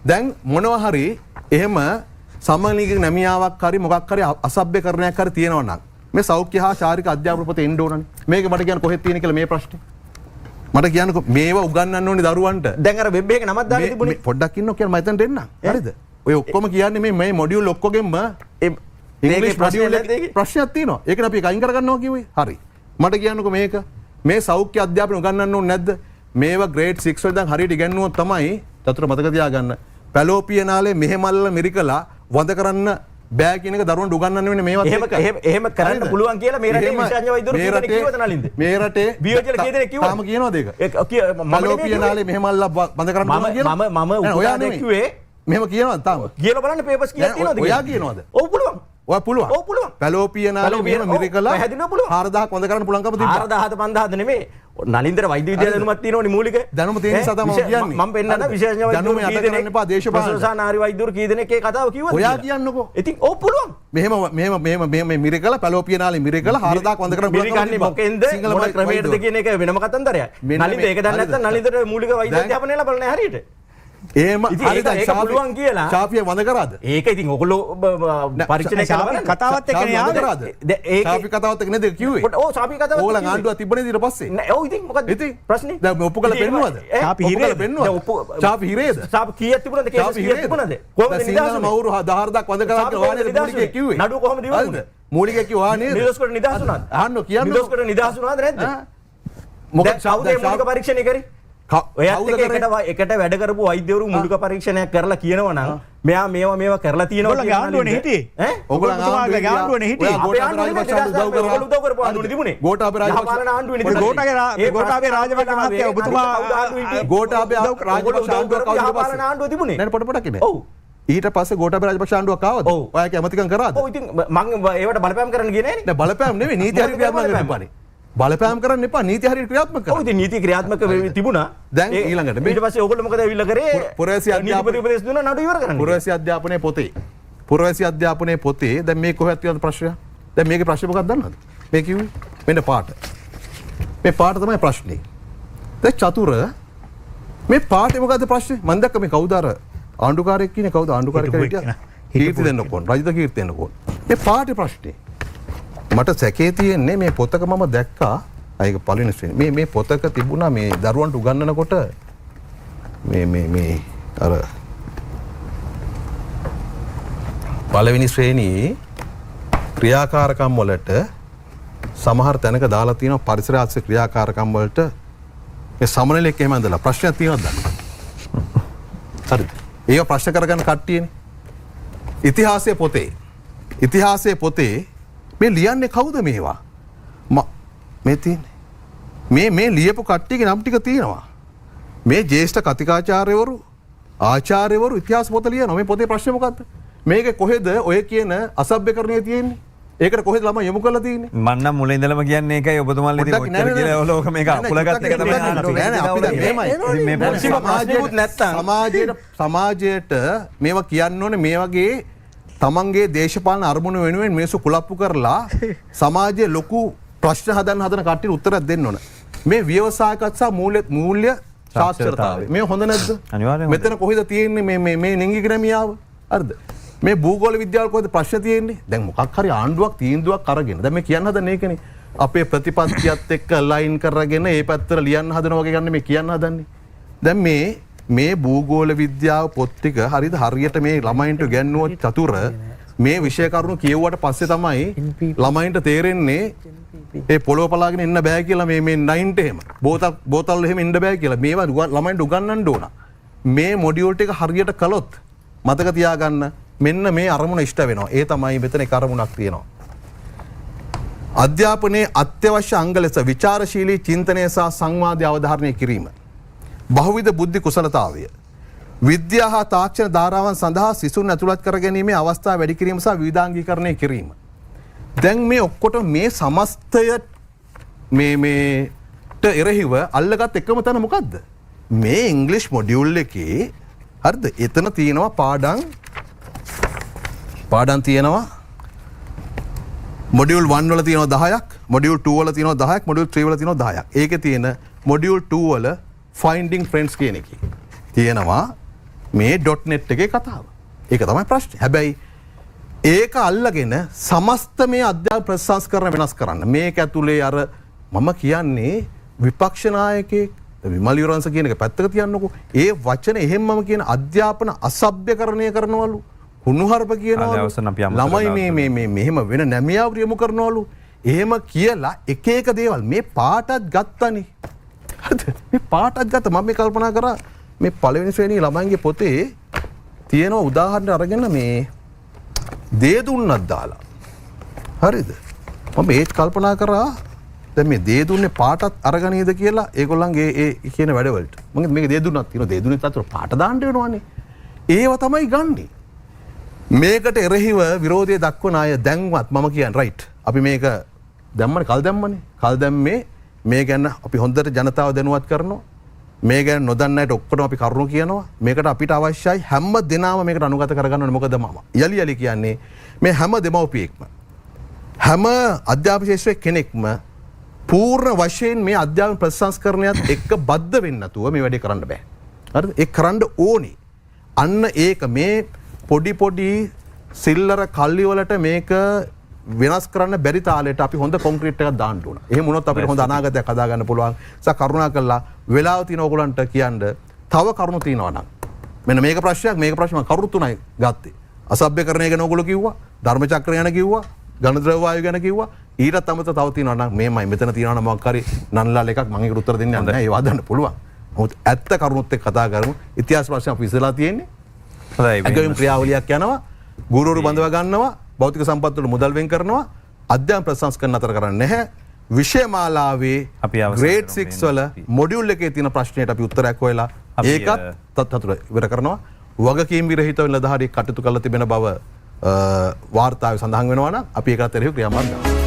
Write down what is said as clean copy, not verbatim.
දැන් මොනවා හරි එහෙම සමලිංගික නැමියාවක් හරි මොකක් හරි අසභ්‍යකරණයක් හරි තියෙනවා නම් මේ සෞඛ්‍ය හා ශාරීරික අධ්‍යාපන පොතේ එන්න ඕනනේ. මේක මට කියන්න කොහෙද තියෙන කියලා මේ ප්‍රශ්නේ. මට කියන්නකො මේවා උගන්වන්න ඕනේ දරුවන්ට. දැන් අර වෙබ් එකේ නමක් දාලා තිබුණේ. පොඩ්ඩක් ඉන්නකො කියලා මම එතනට එන්නම්. හරිද? ඔය ඔක්කොම කියන්නේ මේ මොඩියුල් ඔක්කොගෙම ඉංග්‍රීසි මොඩියුල් එකේ ප්‍රශ්නයක් තියෙනවා. ඒකනේ අපි අයින් කරගන්නවා කිව්වේ. හරි. මට කියන්නකො මේක මේ සෞඛ්‍ය අධ්‍යාපන උගන්වන්න ඕනේ නැද්ද? මේවා ග්‍රේඩ් 6 වල දැන් හරියට ඉගෙනුවොත් තමයි චතුර මතක තියාගන්න. පැලෝපියනාලේ මෙහෙමල්ල මිරිකලා වඳ කරන්න බෑ කියන එක දරුවන්ට උගන්වන්න වෙන්නේ මේවත් එහෙම කරන්න පුළුවන් කියලා මේ රටේ විශේෂඥ වෛද්‍යවරු කී දෙනෙක් කිව්වද නලින්ද? මේ රටේ බියෝජල කී දෙනෙක් කිව්වද? තාම කියනවාද ඒක? පැලෝපියනාලේ මෙහෙමල්ල වඳ කරන්න පුළුවන් කියලා. මම උගන්වන්නේ කිව්වේ මෙහෙම කියනවාද තාම? කියලා බලන්න පේපර්ස් කීයක් තියෙනවද කියලා. ඔයා කියනවාද? ඔව් පුළුවන්. ඔය පුළුවන්. ඔව් පුළුවන්. පැලෝපියනාලේ මෙහෙම මිරිකලා 4000ක් වඳ කරන්න පුළුවන්කම තිබ්බා. 4000 5000 නෙමෙයි. නලින්දර වෛද්‍ය විද්‍යාව දැනුමක් තියෙනවනේ මූලික. දැනුම තියෙන නිසා තමයි මම කියන්නේ. මම පෙන්නන විශේෂඥ වෛද්‍යවරු කී දෙනෙක් එපා දේශපාලන. ප්‍රසානාරි වෛද්‍යවරු කී දෙනෙක් ඒ කතාව කිව්වද? ඔයා කියන්නකෝ. ඉතින් ඔව් පුළුවන්. මෙහෙම මිරිකලා පැලෝපියනාලේ මිරිකලා 4000ක් වඳ කරන්න පුළුවන්. මිරිකන්නේ මොකෙන්ද? මොන ක්‍රමයකටද කියන එක වෙනම කතන්දරයක්. නලින්ද ඒක දන්නේ නැත්නම් නලින්දර මූලික වෛද්‍ය අධ්‍යාපනය ලබන්නේ නැහැ හරියට. එහෙම හරි දැන් පුළුවන් කියලා ශාපිය වඳ කරාද? ඒක ඉතින් ඔයගොල්ලෝ පරීක්ෂණය කරලා බලන්න. කතාවත් එක්කනේ ආවේ. ශාපි කතාවත් එක්ක නේද කිව්වේ? ඔව් ශාපි කතාවත්. ඕගොල්ලන් ආණ්ඩුවක් තිබ්බනේ ඊට පස්සේ. නෑ ඔව් ඉතින් මොකද ප්‍රශ්නේ? දැන් මේ ඔප්පු කරලා පෙන්නුවද? ශාපි හිරේද? ශාපි හිරේද? ශාපි කීයක් තිබුණද? කේස් කීයක් තිබුණද? කොහොමද නිදහස් මවුරු 10000ක් වඳ කරා කියලා වානේ මූලිකයෙක් කිව්වේ. නඩුව කොහොමද ඉවරුනේ? මූලිකයෙක් කිව්වා නේද? නිදහස්කොට නිදහස් වුණාද? අහන්න කියන්න. නිදහස්කොට නිදහස් වුණාද නැද්ද? මොකද සෞදේ මූලික පරීක්ෂණය කරේ? ඔයත් එකට වැඩ කරපු වෛද්‍යවරු මූලික පරීක්ෂණයක් කරලා කියනවා නම් මෙයා මේවා කරලා තියෙනවා කියලා ආණ්ඩුවනේ හිටියේ ඈ ඔයගොල්ලෝ ආණ්ඩුවනේ හිටියේ අපේ ආණ්ඩුවනේ උදව් කරපු ආණ්ඩුවනේ තිබුණේ ගෝඨාභය රාජපක්ෂ ගෝඨාභය රාජපක්ෂ මහත්තයා ඔබතුමා ගෝඨාභය රාජපක්ෂ ආණ්ඩුව තිබුණේ නේද පොඩ ඉන්නේ ඔව් ඊට පස්සේ ගෝඨාභය රාජපක්ෂ ආණ්ඩුවක් ආවද ඔයා කැමතිකම් කරාද ඔව් ඉතින් මම ඒවට බලපෑම් කරන්න ගියේ නෑනේ නෑ බලපෑම් නෙවෙයි නීති හරි ක්‍රියාත්මක කරන්න බලපෑම් කරන්න එපා නීති හරියට ක්‍රියාත්මක කරන්න. ඔව් ඉතින් නීති ක්‍රියාත්මක තිබුණා. දැන් ඊළඟට ඊට පස්සේ ඕගොල්ලෝ මොකද ඇවිල්ලා කරේ? පුරවැසි අධ්‍යාපන උපදේශ දුන්නා නඩු ඉවර කරන්න. පුරවැසි අධ්‍යාපනයේ පොතේ දැන් මේ කොහෙද තියෙන ප්‍රශ්නය? දැන් මේකේ ප්‍රශ්නේ මොකක්ද දන්නවද? මේ කිව්වේ මෙන්න පාට. මේ පාට තමයි ප්‍රශ්නේ. දැන් චතුර මේ පාටේ මොකද්ද ප්‍රශ්නේ? මම දැක්ක මේ කවුද අර ආණ්ඩුකාරයෙක් කියන්නේ කවුද ආණ්ඩුකාරයෙක් කියලා හිටියා. කීර්ති දෙන්න ඕන. රජිත කීර්ති දෙන්න ඕන. මේ පාටේ ප්‍රශ්නේ මට සැකේ තියෙන්නේ මේ පොතක මම දැක්කා ඒක පළවෙනි ශ්‍රේණිය මේ පොතක තිබුණා මේ දරුවන්ට උගන්වනකොට මේ අර පළවෙනි ශ්‍රේණියේ ක්‍රියාකාරකම් වලට සමහර තැනක දාලා තියෙනවා පරිසර ආශ්‍රිත ක්‍රියාකාරකම් වලට මේ සමනලෙක් එහෙම ඇඳලා ප්‍රශ්නයක් තියෙනවද දන්නවද? හරිද? ඒක ප්‍රශ්න කරගන්න කට්ටියනේ. ඉතිහාසයේ පොතේ මේ ලියන්නේ කවුද මේවා? මේ තියෙන්නේ. මේ ලියපු කට්ටියගේ නම් ටික තියෙනවා. මේ ජ්‍යෙෂ්ඨ කතිකාචාර්යවරු, ආචාර්යවරු ඉතිහාස පොත ලියනවා. මේ පොතේ ප්‍රශ්නේ මොකද්ද? මේක කොහෙද ඔය කියන අසභ්‍යකරණය තියෙන්නේ? ඒකට කොහෙද ළමයි යොමු කරලා තියෙන්නේ? මම නම් මුල ඉඳලම කියන්නේ ඒකයි ඔබතුමාලා ඉතින් ඔච්චර කියලා ලෝක මේක අකුලගත් එක තමයි නෑ මේ සමාජයට මේවා කියන්න ඕනේ මේ වගේ තමන්ගේ දේශපාලන අරමුණු වෙනුවෙන් මිනිස්සු කුලප්පු කරලා සමාජයේ ලොකු ප්‍රශ්න හදන කට්ටියට උත්තරයක් දෙන්න ඕන. මේ ව්‍යවසායකත් සහ මූල්‍ය සාක්ෂරතාවය. මේ හොඳ නැද්ද? අනිවාර්යයෙන්ම. මෙතන කොහෙද තියෙන්නේ මේ ලිංගික ක්‍රමියාව? හරිද? මේ භූගෝල විද්‍යාවල කොහෙද ප්‍රශ්න තියෙන්නේ? දැන් මොකක් හරි ආණ්ඩුවක් තීන්දුවක් අරගෙන. දැන් මේ කියන්න හදන්නේ ඒකනේ. අපේ ප්‍රතිපත්තියත් එක්ක ලයින් කරගෙන ඒ පැත්තට ලියන්න හදනවා වගේ ගන්න මේ කියන්න හදන්නේ. දැන් මේ භූගෝල විද්‍යාව පොත් ටික හරිද හරියට මේ ළමයින්ට ගැන්නුවොත් චතුර මේ විෂය කරුණු කියවුවට පස්සේ තමයි ළමයින්ට තේරෙන්නේ ඒ පොළොව පලාගෙන ඉන්න බෑ කියලා මේ 9ට එහෙම බෝතල් එහෙම ඉන්න බෑ කියලා මේවා ළමයින්ට උගන්වන්න ඕන. මේ මොඩියුල් ටික හරියට කළොත් මතක තියාගන්න මෙන්න මේ අරමුණ ඉෂ්ට වෙනවා. ඒ තමයි මෙතන එක අරමුණක් තියෙනවා. අධ්‍යාපනයේ අත්‍යවශ්‍ය අංග ලෙස විචාරශීලී චින්තනය සහ සංවාදය අවධාරණය කිරීම. බහුවිධ බුද්ධි කුසලතාවය. විද්‍යා හා තාක්ෂණ ධාරාවන් සඳහා සිසුන් ඇතුළත් කර ගැනීමේ අවස්ථා වැඩි කිරීම සහ විවිධාංගීකරණය කිරීම. දැන් මේ ඔක්කොට මේ සමස්තය මේට එරෙහිව අල්ලගත් එකම තැන මොකද්ද? මේ ඉංග්‍රීසි මොඩියුල් එකේ හරිද? එතන තියෙනවා පාඩම් තියෙනවා මොඩියුල් 1 වල තියෙනවා 10ක්, මොඩියුල් 2 වල තියෙනවා 10ක්, මොඩියුල් 3 වල තියෙනවා 10ක්. ඒකේ තියෙන මොඩියුල් 2 වල finding friends කියන එකේ තියෙනවා මේ .net එකේ කතාව. ඒක තමයි ප්‍රශ්නේ. හැබැයි ඒක අල්ලගෙන සමස්ත මේ අධ්‍යාපන ප්‍රතිසංස්කරණ වෙනස් කරන්න. මේක ඇතුලේ අර මම කියන්නේ විපක්ෂ නායකයෙක් විමල් යුරන්ස කියන එක පැත්තක තියන්නකෝ. ඒ වචන එහෙම මම කියන අධ්‍යාපන අසභ්‍යකරණය කරනවලු. කුණුහරුප කියනවලු. ළමයි මේ මෙහෙම වෙන නැමියාව යොමු කරනවලු. එහෙම කියලා එක එක දේවල් මේ පාටත් ගත්තනේ. හරිද? මේ පාටත් ගත්ත මම මේ කල්පනා කරා මේ පළවෙනි ශ්‍රේණියේ ළමයින්ගේ පොතේ තියෙන උදාහරණ අරගෙන මේ දේ දුන්නක් දාලා. හරිද? මම ඒත් කල්පනා කරා දැන් මේ දේ දුන්නේ පාටත් අරගනීද කියලා ඒගොල්ලන්ගේ ඒ කියන වැඩවලට. මම මේක දේ දුන්නක් තියෙනවා. දේ දුන්නේ අතට පාට දාන්න වෙනවනේ. ඒව තමයි ගන්නේ. මේකට එරෙහිව විරෝධය දක්වන අය දැන්වත් මම කියන්නේ රයිට්. අපි මේක දැම්මනේ කල් දැම්මනේ. කල් දැම්මේ මේ ගැන අපි හොඳට ජනතාව දැනුවත් කරනවා. මේ ගැන නොදන්න අයට ඔක්කොම අපි කරුණු කියනවා. මේකට අපිට අවශ්‍යයි හැම දිනම මේකට අනුගත කරගන්න ඕනේ. මොකද මම යලි කියන්නේ මේ හැම දෙමව්පියෙක්ම හැම අධ්‍යාපන ශාස්ත්‍රයේ කෙනෙක්ම පූර්ණ වශයෙන් මේ අධ්‍යාපන ප්‍රතිසංස්කරණයත් එක්ක බද්ධ වෙන්න නැතුව මේ වැඩේ කරන්න බෑ. හරිද? ඒක කරන්න ඕනේ. අන්න ඒක මේ පොඩි සිල්ලර කල්ලි වලට මේක වෙනස් කරන්න බැරි තාලෙට අපි හොඳ කොන්ක්‍රීට් එකක් දාන්න ඕන. එහෙම වුණොත් අපිට හොඳ අනාගතයක් හදා ගන්න පුළුවන්. කරුණා කරලා වෙලාව තියෙන ඕගොල්ලන්ට කියන්න තව කරුණු තියෙනවා නම්. මෙන්න මේක ප්‍රශ්නයක් මේක ප්‍රශ්න මම කරුණු තුනයි ගත්තේ. අසභ්‍යකරණය ගැන ඕගොල්ලෝ කිව්වා. ධර්මචක්‍ර ගැන කිව්වා. ඝනද්‍රව්‍ය වායු ගැන කිව්වා. ඊටත් අමතරව තව තියෙනවා නම් මේමයි මෙතන තියෙනවා නම් මොකක් හරි නන්ලාල් එකක් මම ඒකට උත්තර දෙන්නේ නැහැ. ඒව හදන්න පුළුවන්. මොකද ඇත්ත කරුණුත් එක්ක කතා කරමු. ඉතිහාස ප්‍රශ්න අපි ඉස්සලා තියෙන්නේ. ඇගවීම් ක්‍රියාවලියක් යනවා. ගුරුවරු බඳව ගන්නවා. භෞතික සම්පත් වල මුදල් වෙන් කරනවා. අධ්‍යාපන ප්‍රතිසංස්කරණ අතර කරන්නේ නැහැ. විෂය මාලාවේ ග්‍රේඩ් 6 වල මොඩියුල් එකේ තියෙන ප්‍රශ්නයට අපි උත්තරයක් හොයලා ඒකත් තත්ත්වතර ඉවර කරනවා. වගකීම් විරහිතව නිලධාරියෙක් කටයුතු කරලා තිබෙන බව වාර්තාවේ සඳහන් වෙනවා නම් අපි ඒකට එරෙහිව ක්‍රියාමාර්ග ගන්නවා.